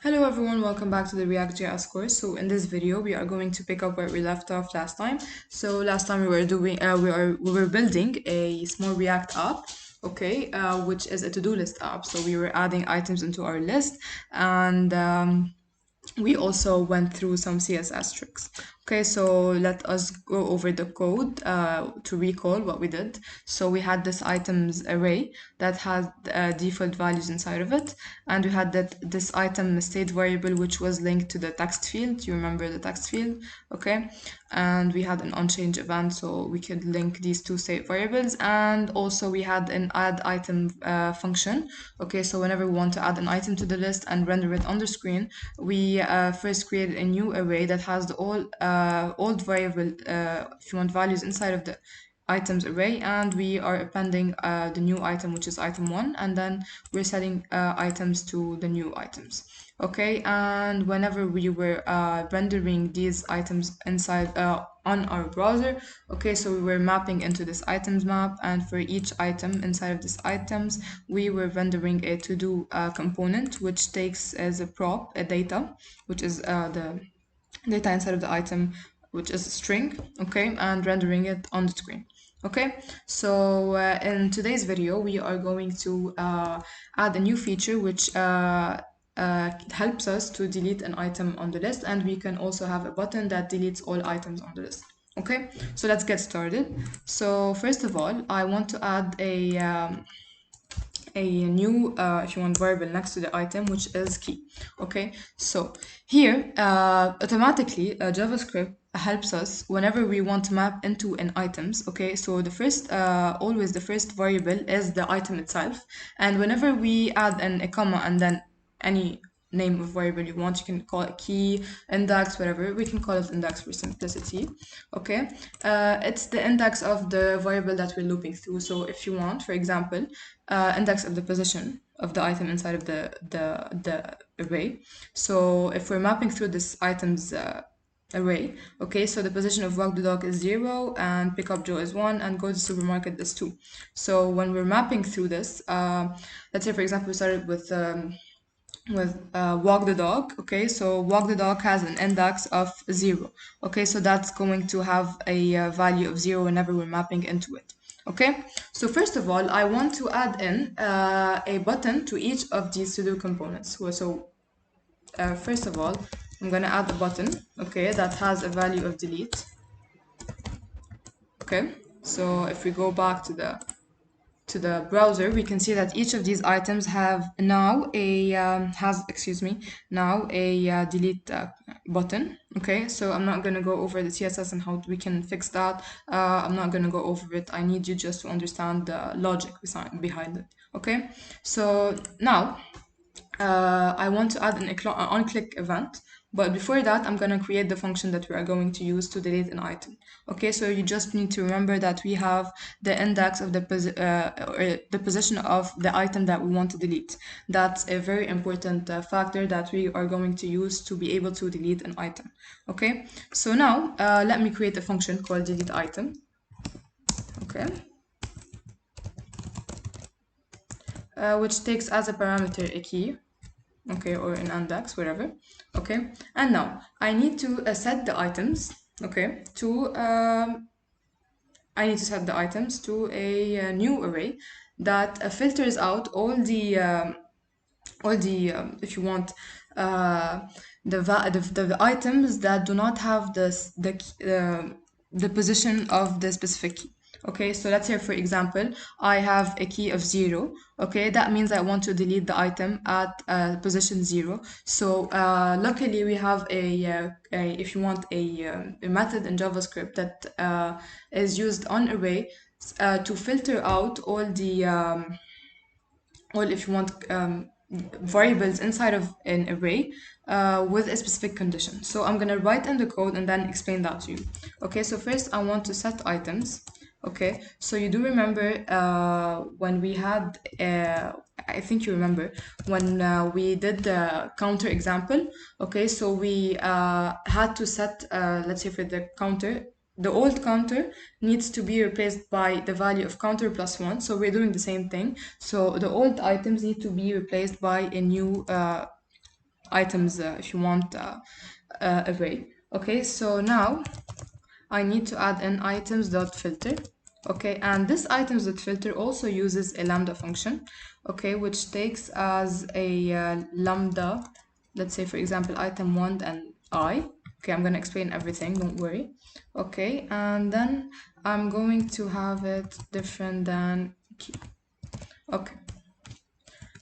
Hello everyone, welcome back to the React.js course. So in this video, we are going to pick up where we left off last time. So last time we were building a small React app, okay, which is a to-do list app. So we were adding items into our list, and we also went through some CSS tricks. Okay, so let us go over the code to recall what we did. So we had this items array that had default values inside of it, and we had this item state variable which was linked to the text field. You remember the text field, okay? And we had an onChange event, so we could link these two state variables, and also we had an add item function. Okay, so whenever we want to add an item to the list and render it on the screen, we first created a new array that has the old variable, if you want, values inside of the items array, and we are appending the new item, which is item 1, and then we're setting items to the new items. Okay, and whenever we were rendering these items inside on our browser, okay, so we were mapping into this items map, and for each item inside of this items, we were rendering a to-do component, which takes as a prop a data, which is the data inside of the item, which is a string, okay, and rendering it on the screen. Okay, so in today's video, we are going to add a new feature which helps us to delete an item on the list, and we can also have a button that deletes all items on the list. Okay, so let's get started. So first of all, I want to add a new, if you want, variable next to the item, which is key. Okay, so here, automatically, JavaScript helps us whenever we want to map into an items. Okay, so the first, always the first variable is the item itself, and whenever we add a comma and then any name of variable you want, you can call it key, index, whatever. We can call it index for simplicity. Okay, it's the index of the variable that we're looping through. So if you want, for example, index of the position of the item inside of the array. So if we're mapping through this items array, okay, so the position of walk the dog is 0 and pick up Joe is 1 and go to the supermarket is 2. So when we're mapping through this, let's say for example we started with walk the dog. Okay, so walk the dog has an index of 0. Okay, so that's going to have a value of 0 whenever we're mapping into it. Okay, so first of all, I want to add in a button to each of these to-do components. So first of all, I'm gonna add a button, okay, that has a value of delete. Okay, so if we go back to the browser, we can see that each of these items have now a delete button. Okay, so I'm not gonna go over the CSS and how we can fix that. I'm not gonna go over it. I need you just to understand the logic behind it. Okay, so now I want to add an on-click event, but before that, I'm gonna create the function that we are going to use to delete an item. Okay, so you just need to remember that we have the index of the position of the item that we want to delete. That's a very important factor that we are going to use to be able to delete an item. Okay, so now let me create a function called delete item. Okay. Which takes as a parameter a key, okay, or an index, whatever. Okay, and now I need to set the items, okay, to I need to set the items to a new array that filters out all the if you want, the items that do not have the position of the specific key. Okay, so let's say for example, I have a key of 0. Okay, that means I want to delete the item at position 0. So luckily we have if you want, a method in JavaScript that is used on array to filter out all the if you want, variables inside of an array with a specific condition. So I'm gonna write in the code and then explain that to you. Okay, so first I want to set items. Okay, so you do remember when we had, I think you remember when we did the counter example. Okay, so we had to set, let's say for the counter, the old counter needs to be replaced by the value of counter plus 1. So we're doing the same thing. So the old items need to be replaced by a new items, if you want, array. Okay, so now I need to add an items.filter. Okay, and this items.filter also uses a lambda function, okay, which takes as a lambda, let's say for example item 1 and I. Okay, I'm gonna explain everything, don't worry. Okay, and then I'm going to have it different than key. Okay,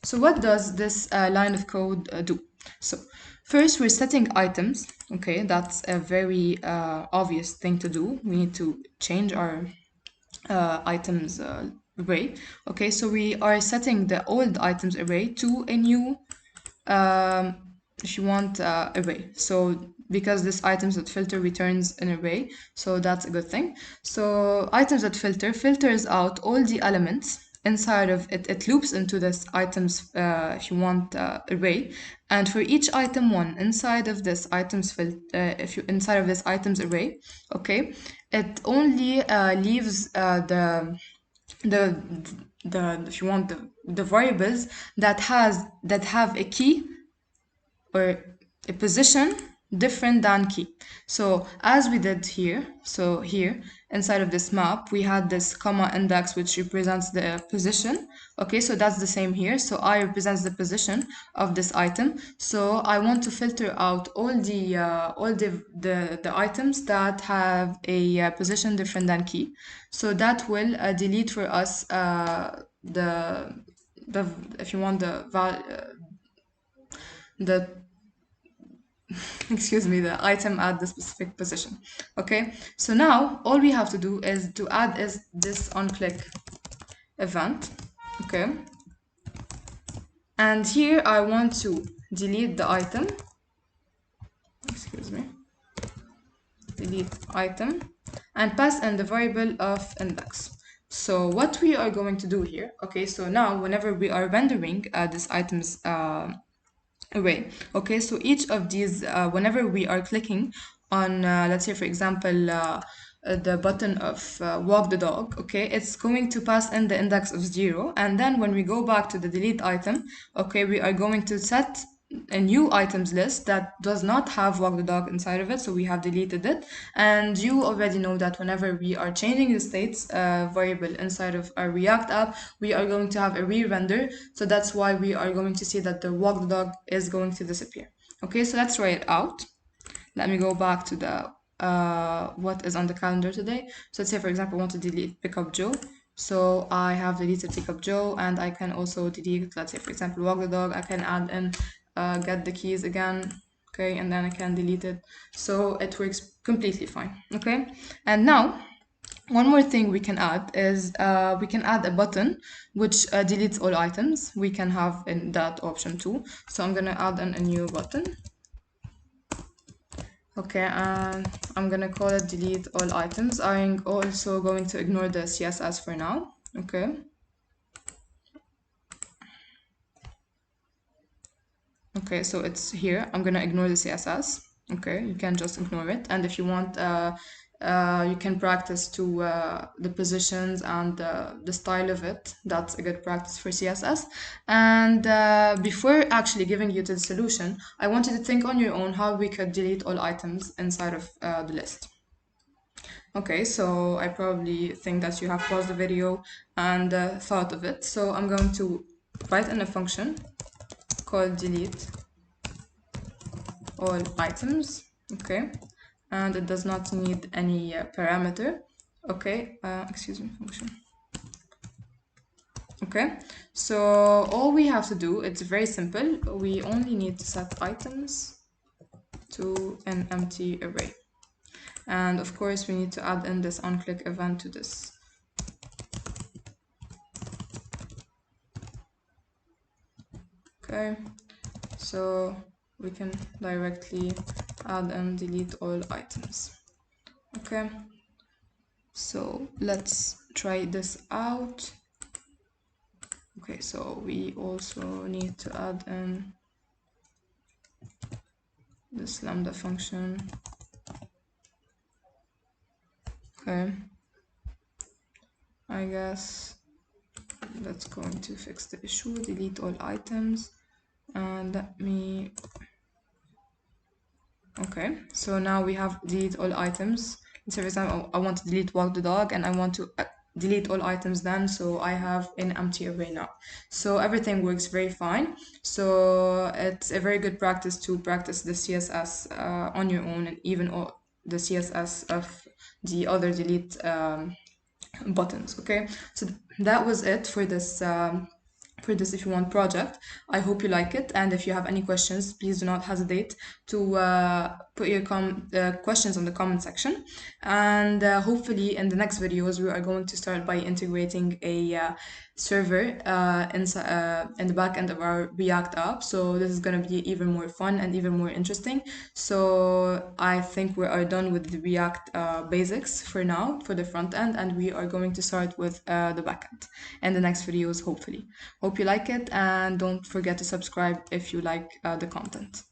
so what does this line of code do? So first we're setting items. Okay, that's a very obvious thing to do. We need to change our items array. Okay, so we are setting the old items array to a new, um, if you want, array. So because this items.filter returns an array, so that's a good thing. So items.filter filters out all the elements inside of it. It loops into this items, if you want, array, and for each item one inside of this if you inside of this items array, okay, it only leaves the if you want, the variables that have a key or a position different than key. So as we did here, so here inside of this map we had this comma index which represents the position. Okay, so that's the same here. So I represents the position of this item. So I want to filter out all the items that have a position different than key. So that will delete for us the if you want the excuse me, the item at the specific position. Okay, so now all we have to do is to add is this onClick event. Okay, and here I want to delete the item, excuse me, delete item, and pass in the variable of index. So what we are going to do here, okay, so now whenever we are rendering this items array. Okay, so each of these, whenever we are clicking on, let's say for example, the button of walk the dog, okay, it's going to pass in the index of 0, and then when we go back to the delete item, okay, we are going to set a new items list that does not have walk the dog inside of it, so we have deleted it. And you already know that whenever we are changing the states variable inside of our React app, we are going to have a re-render, so that's why we are going to see that the walk the dog is going to disappear. Okay, so let's try it out. Let me go back to the what is on the calendar today. So let's say for example I want to delete pickup Joe. So I have deleted pickup Joe, and I can also delete, let's say for example, walk the dog. I can add in get the keys again, okay, and then I can delete it. So it works completely fine, okay. And now one more thing we can add is we can add a button which deletes all items. We can have in that option too. So I'm gonna add in a new button. Okay, and I'm gonna call it delete all items. I'm also going to ignore the CSS for now. Okay. Okay, so it's here. I'm gonna ignore the CSS. Okay, you can just ignore it. And if you want, you can practice to the positions and the style of it. That's a good practice for CSS. And before actually giving you to the solution, I want you to think on your own how we could delete all items inside of the list. Okay, so I probably think that you have paused the video and thought of it. So I'm going to write in a function called delete all items. Okay, and it does not need any parameter. Okay, excuse me, function. Okay, so all we have to do, it's very simple. We only need to set items to an empty array. And of course, we need to add in this onClick event to this. Okay, so we can directly add and delete all items. Okay, so let's try this out. Okay, so we also need to add in this lambda function. Okay, I guess that's going to fix the issue. Delete all items, and let me Okay, so now we have delete all items. So for example, I want to delete walk the dog and I want to delete all items then, so I have an empty array now. So everything works very fine. So it's a very good practice to practice the CSS on your own, and even the CSS of the other delete buttons. Okay, so that was it for this if you want project. I hope you like it, and if you have any questions, please do not hesitate to put your questions on the comment section. And hopefully in the next videos we are going to start by integrating a server in the back end of our React app. So this is going to be even more fun and even more interesting. So I think we are done with the React basics for now for the front end, and we are going to start with the back end in the next videos, hopefully. Hope you like it, and don't forget to subscribe if you like the content.